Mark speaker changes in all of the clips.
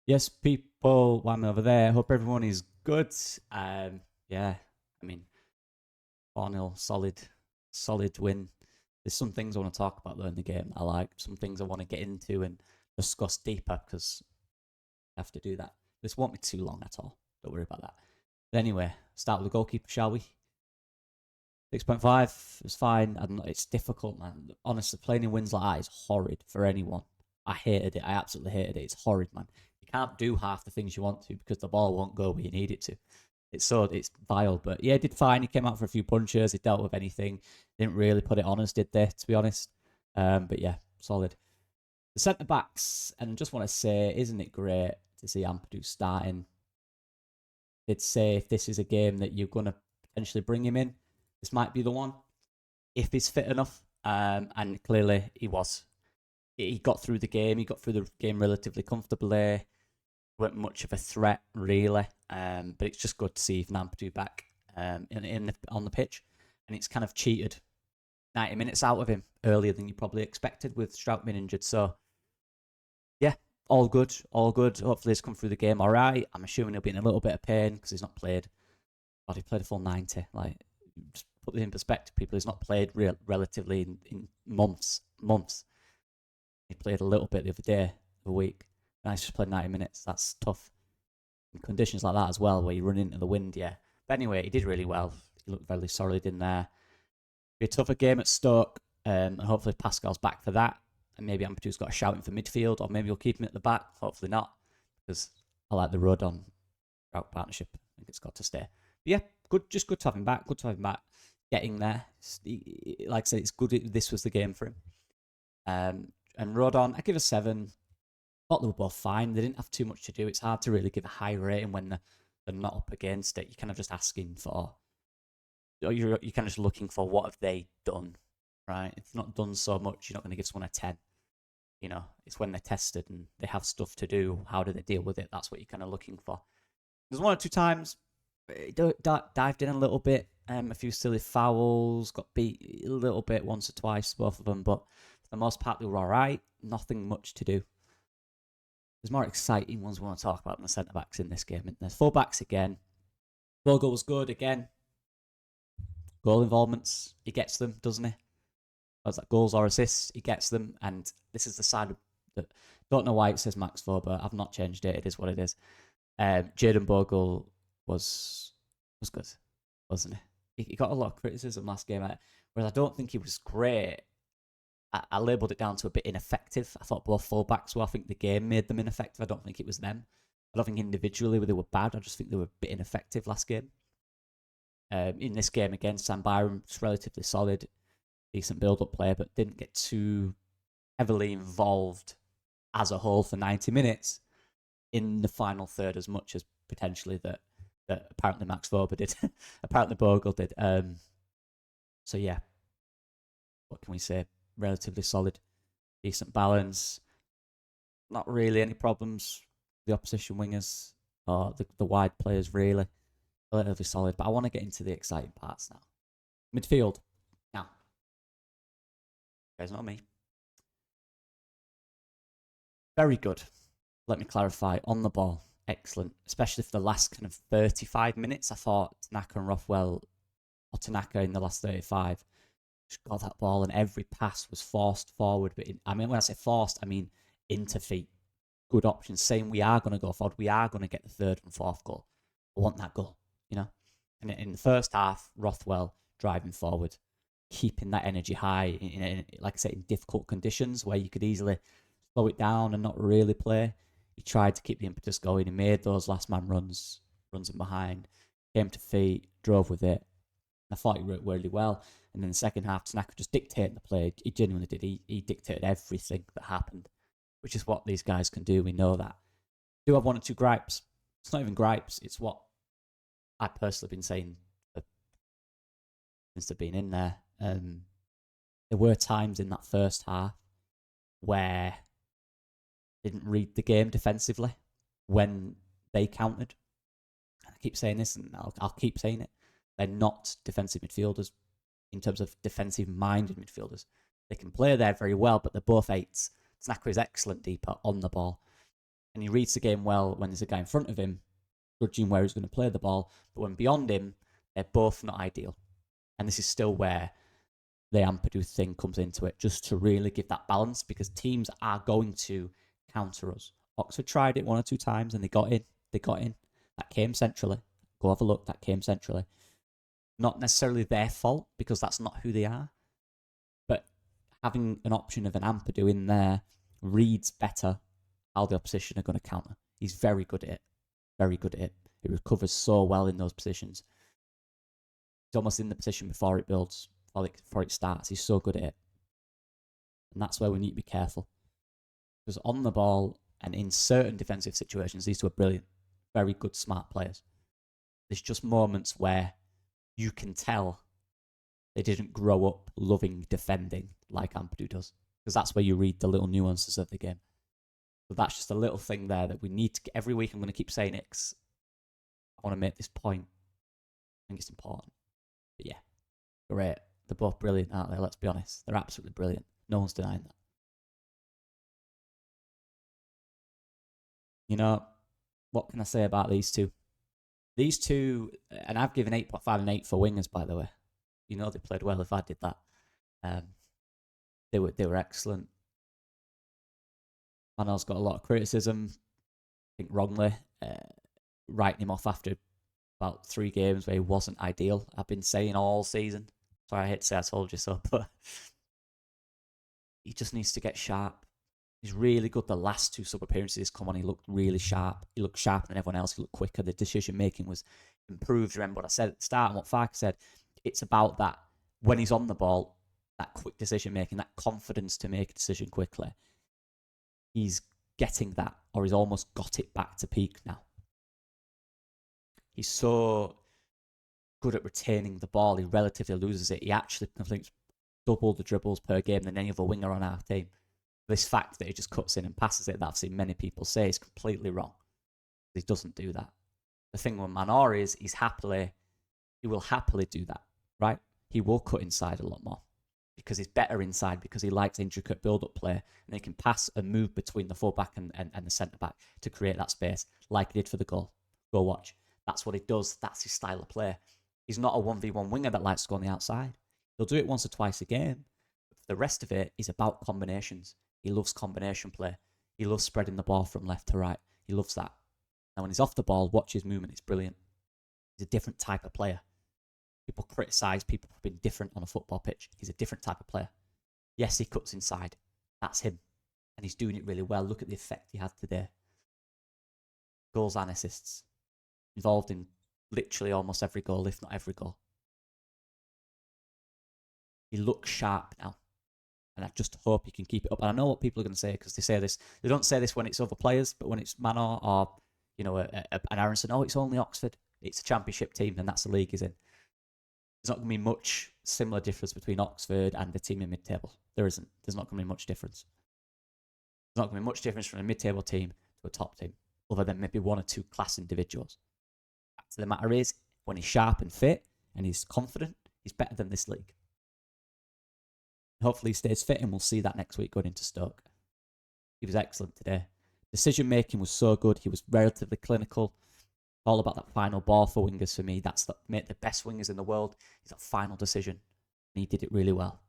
Speaker 1: Yes, people, why am I over there? Hope everyone is good. Yeah, I mean, 4-0, solid win. There's some things I want to talk about though in the game. I like some things I want to get into and discuss deeper because I have to do that. This won't be too long at all. Don't worry about that. But anyway, start with the goalkeeper, shall we? 6.5 is fine. It's difficult, man. Honestly, playing in wins like that is horrid for anyone. I hated it. I absolutely hated it. It's horrid, man. You can't do half the things you want to because the ball won't go where you need it to. It's vile, but yeah, did fine. He came out for a few punches. He dealt with anything. Didn't really put it on us, did they? To be honest, but yeah, solid. The centre backs, and I just want to say, isn't it great to see Ampadu starting? Did say if this is a game that you're gonna potentially bring him in, this might be the one if he's fit enough. And clearly he was. He got through the game. He got through the game relatively comfortably. Weren't much of a threat really, but it's just good to see Ampadu back on the pitch, and it's kind of cheated 90 minutes out of him earlier than you probably expected with Strout being injured. So yeah, all good, all good. Hopefully he's come through the game all right. I'm assuming he'll be in a little bit of pain because he's not played. God, he played a full 90. Like, just put it in perspective, people. He's not played relatively in months. He played a little bit the other day, the week. And he's just played 90 minutes. That's tough. In conditions like that as well, where you run into the wind, yeah. But anyway, he did really well. He looked very solid in there. Be a tougher game at Stoke, and hopefully Pascal's back for that. And maybe Ampadu's got a shouting for midfield, or maybe we'll keep him at the back. Hopefully not, because I like the road on route partnership. I think it's got to stay. But yeah, good. Just good to have him back. Good to have him back. Getting there. Like I said, it's good. This was the game for him. And Rodon, I give a 7. Thought they were both fine. They didn't have too much to do. It's hard to really give a high rating when they're not up against it. You're kind of just asking for, you're kind of just looking for what have they done, right? If they're not done so much, you're not going to give someone a 10. You know, it's when they're tested and they have stuff to do. How do they deal with it? That's what you're kind of looking for. There's 1 or 2 times dived in a little bit. A few silly fouls, got beat a little bit once or twice, both of them. But for the most part, they were all right. Nothing much to do. There's more exciting ones we want to talk about than the centre backs in this game. And there's fullbacks again. Bogle was good again. Goal involvements, he gets them, doesn't he? Whether that goals or assists, he gets them. And this is the side that don't know why it says Max 4, but I've not changed it. It is what it is. Jayden Bogle was good, wasn't he? He got a lot of criticism last game, whereas I don't think he was great. I labelled it down to a bit ineffective. I thought both fullbacks were. I think the game made them ineffective. I don't think it was them. I don't think individually they were bad. I just think they were a bit ineffective last game. In this game again, Sam Byram was relatively solid, decent build-up player, but didn't get too heavily involved as a whole for 90 minutes in the final third as much as potentially that apparently Max Vober did. Apparently Bogle did. So yeah, what can we say? Relatively solid, decent balance. Not really any problems. The opposition wingers or the wide players really relatively solid. But I want to get into the exciting parts now. Midfield. Now, you guys know me. Very good. Let me clarify. On the ball, excellent. Especially for the last kind of 35 minutes. I thought Tanaka and Rothwell, or Tanaka in the last 35, just got that ball and every pass was forced forward. But when I say forced, I mean into feet. Good options. Saying we are going to go forward. We are going to get the 3rd and 4th goal. I want that goal, you know. And in the first half, Rothwell driving forward, keeping that energy high, like I said, in difficult conditions where you could easily slow it down and not really play. He tried to keep the impetus going. He made those last man runs in behind, came to feet, drove with it. I thought he worked really well. And in the second half, Tanaka just dictated the play. He genuinely did. He dictated everything that happened, which is what these guys can do. We know that. Do have 1 or 2 gripes. It's not even gripes. It's what I've personally been saying since they've been in there. There were times in that first half where they didn't read the game defensively when they countered. And I keep saying this, and I'll keep saying it. They're not defensive midfielders in terms of defensive-minded midfielders. They can play there very well, but they're both 8s. Tanaka is excellent deeper on the ball. and he reads the game well when there's a guy in front of him, judging where he's going to play the ball. But when beyond him, they're both not ideal. And this is still where the Ampadu thing comes into it, just to really give that balance, because teams are going to counter us. Oxford tried it 1 or 2 times and they got in. That came centrally. Go have a look. That came centrally. Not necessarily their fault, because that's not who they are. But having an option of an Ampadu in there reads better how the opposition are going to counter. He's very good at it. Very good at it. He recovers so well in those positions. He's almost in the position before it builds, before it starts. He's so good at it. And that's where we need to be careful. Because on the ball and in certain defensive situations, these two are brilliant. Very good, smart players. There's just moments where you can tell they didn't grow up loving defending like Ampadu does. Because that's where you read the little nuances of the game. So that's just a little thing there that we need to get. Every week I'm going to keep saying it because I want to make this point. I think it's important. But yeah, great. They're both brilliant, aren't they? Let's be honest. They're absolutely brilliant. No one's denying that. You know, what can I say about these two? These two, and I've given 8.5 and 8 for wingers, by the way. You know they played well if I did that. They were excellent. Manuel's got a lot of criticism, I think wrongly, writing him off after about 3 games where he wasn't ideal. I've been saying all season. Sorry, I hate to say I told you so, but he just needs to get sharp. He's really good. The last 2 sub appearances come on, he looked really sharp. He looked sharper than everyone else. He looked quicker. The decision making was improved. Remember what I said at the start and what Farke said? It's about that when he's on the ball, that quick decision making, that confidence to make a decision quickly. He's getting that, or he's almost got it back to peak now. He's so good at retaining the ball. He relatively loses it. He actually completes double the dribbles per game than any other winger on our team. This fact that he just cuts in and passes it, that I've seen many people say, is completely wrong. He doesn't do that. The thing with Manor is he will happily do that, right? He will cut inside a lot more because he's better inside, because he likes intricate build-up play, and he can pass and move between the fullback and the centre-back to create that space, like he did for the goal. Go watch. That's what he does. That's his style of play. He's not a 1v1 winger that likes to go on the outside. He'll do it once or twice a game. But the rest of it is about combinations. He loves combination play. He loves spreading the ball from left to right. He loves that. And when he's off the ball, watch his movement. It's brilliant. He's a different type of player. People criticise people for being different on a football pitch. He's a different type of player. Yes, he cuts inside. That's him. And he's doing it really well. Look at the effect he had today. Goals and assists. Involved in literally almost every goal, if not every goal. He looks sharp now. And I just hope he can keep it up. And I know what people are going to say, because they say this. They don't say this when it's other players, but when it's Manor or, you know, an Aronson, oh, it's only Oxford. It's a championship team, and that's the league he's in. There's not going to be much similar difference between Oxford and the team in mid-table. There isn't. There's not going to be much difference. There's not going to be much difference from a mid-table team to a top team, other than maybe 1 or 2 class individuals. Fact of the matter is, when he's sharp and fit and he's confident, he's better than this league. Hopefully he stays fit, and we'll see that next week going into Stoke. He was excellent today. Decision making was so good. He was relatively clinical. All about that final ball for wingers for me. That's the best wingers in the world. Is that final decision. And he did it really well.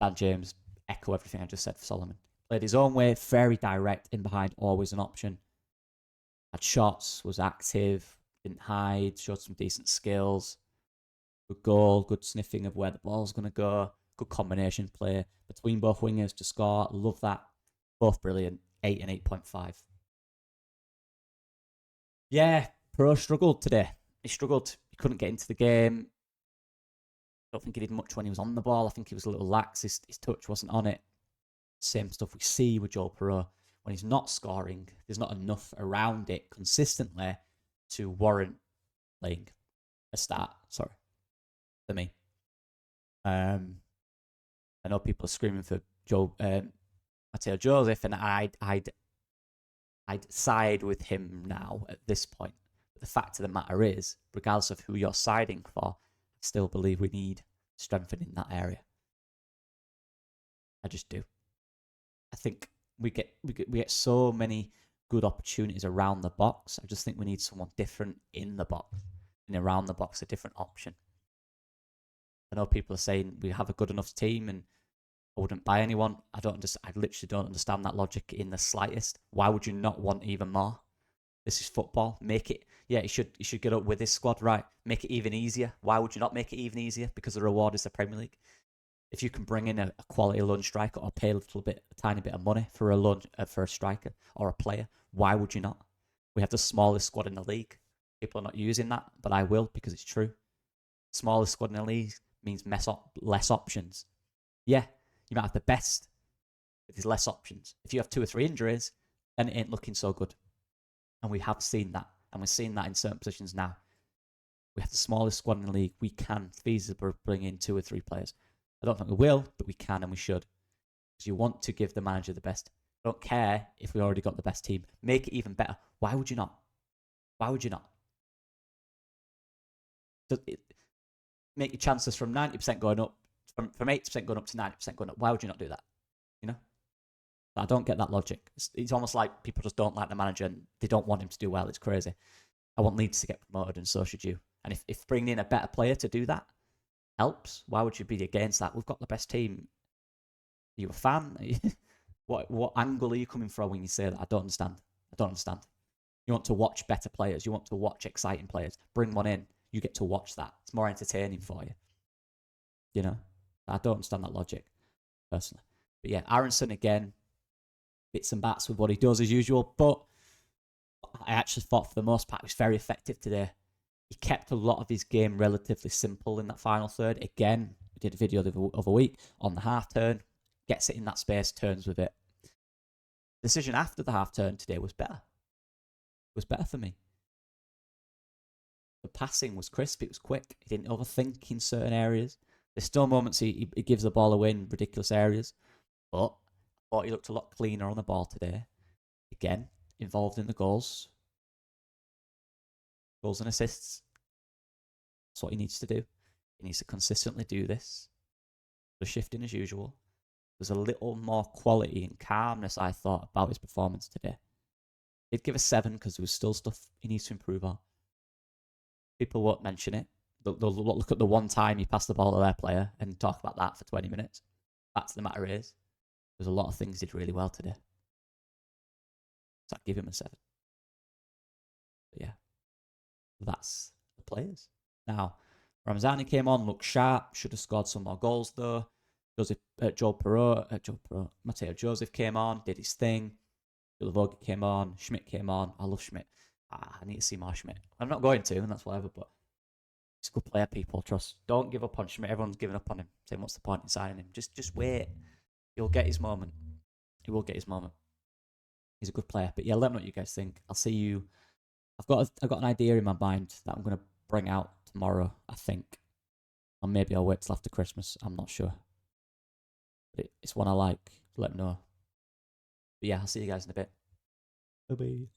Speaker 1: Dan James, echo everything I just said for Solomon. Played his own way, very direct, in behind, always an option. Had shots, was active, didn't hide, showed some decent skills. Good goal, good sniffing of where the ball's going to go. Good combination play between both wingers to score. Love that. Both brilliant. 8 and 8.5. Yeah, Pro struggled today. He struggled. He couldn't get into the game. I don't think he did much when he was on the ball. I think he was a little lax. His touch wasn't on it. Same stuff we see with Joel Perot. When he's not scoring, there's not enough around it consistently to warrant playing a start. Sorry. For me. I know people are screaming for Matteo Joseph, and I'd side with him now at this point. But the fact of the matter is, regardless of who you're siding for, I still believe we need strengthening that area. I just do. I think we get so many good opportunities around the box. I just think we need someone different in the box and around the box, a different option. I know people are saying we have a good enough team and I wouldn't buy anyone. I literally don't understand that logic in the slightest. Why would you not want even more? This is football. Make it. Yeah, you should get up with this squad, right? Make it even easier. Why would you not make it even easier? Because the reward is the Premier League. If you can bring in a quality lunge striker or pay a tiny bit of money for for a striker or a player, why would you not? We have the smallest squad in the league. People are not using that, but I will because it's true. Smallest squad in the league means less options. Yeah, you might have the best, but there's less options. If you have 2 or 3 injuries, then it ain't looking so good. And we have seen that. And we're seeing that in certain positions now. We have the smallest squad in the league. We can feasibly bring in 2 or 3 players. I don't think we will, but we can and we should. Because you want to give the manager the best. I don't care if we already got the best team. Make it even better. Why would you not? Why would you not? Make your chances from 90% going up, from 80% going up to 90% going up. Why would you not do that? You know? I don't get that logic. It's almost like people just don't like the manager and they don't want him to do well. It's crazy. I want Leeds to get promoted and so should you. And if bringing in a better player to do that helps, why would you be against that? We've got the best team. Are you a fan? What angle are you coming from when you say that? I don't understand. You want to watch better players. You want to watch exciting players. Bring one in. You get to watch that. It's more entertaining for you. You know? I don't understand that logic, personally. But yeah, Aronson again, bits and bats with what he does as usual, but I actually thought for the most part he was very effective today. He kept a lot of his game relatively simple in that final third. Again, we did a video the other week on the half turn, gets it in that space, turns with it. Decision after the half turn today was better. It was better for me. The passing was crisp, it was quick. He didn't overthink in certain areas. There's still moments he gives the ball away in ridiculous areas, but I thought he looked a lot cleaner on the ball today. Again, involved in the goals. Goals and assists. That's what he needs to do. He needs to consistently do this. The shifting as usual. There's a little more quality and calmness, I thought, about his performance today. He'd give a 7 because there was still stuff he needs to improve on. People won't mention it. They'll look at the one time he passed the ball to their player and talk about that for 20 minutes. Fact of the matter is, there's a lot of things he did really well today. So I'd give him a 7. But yeah, that's the players. Now, Ramzani came on, looked sharp, should have scored some more goals though. Mateo Joseph came on, did his thing. Relive came on, Schmidt came on. I love Schmidt. I need to see more Schmidt. I'm not going to, and that's whatever, but he's a good player, people. Trust. Don't give up on Schmidt. Everyone's giving up on him, saying what's the point in signing him? Just wait. He'll get his moment. He will get his moment. He's a good player. But yeah, let me know what you guys think. I'll see you. I've got an idea in my mind that I'm gonna bring out tomorrow, I think. Or maybe I'll wait till after Christmas. I'm not sure. But it's one I like. Let me know. But yeah, I'll see you guys in a bit. Bye-bye.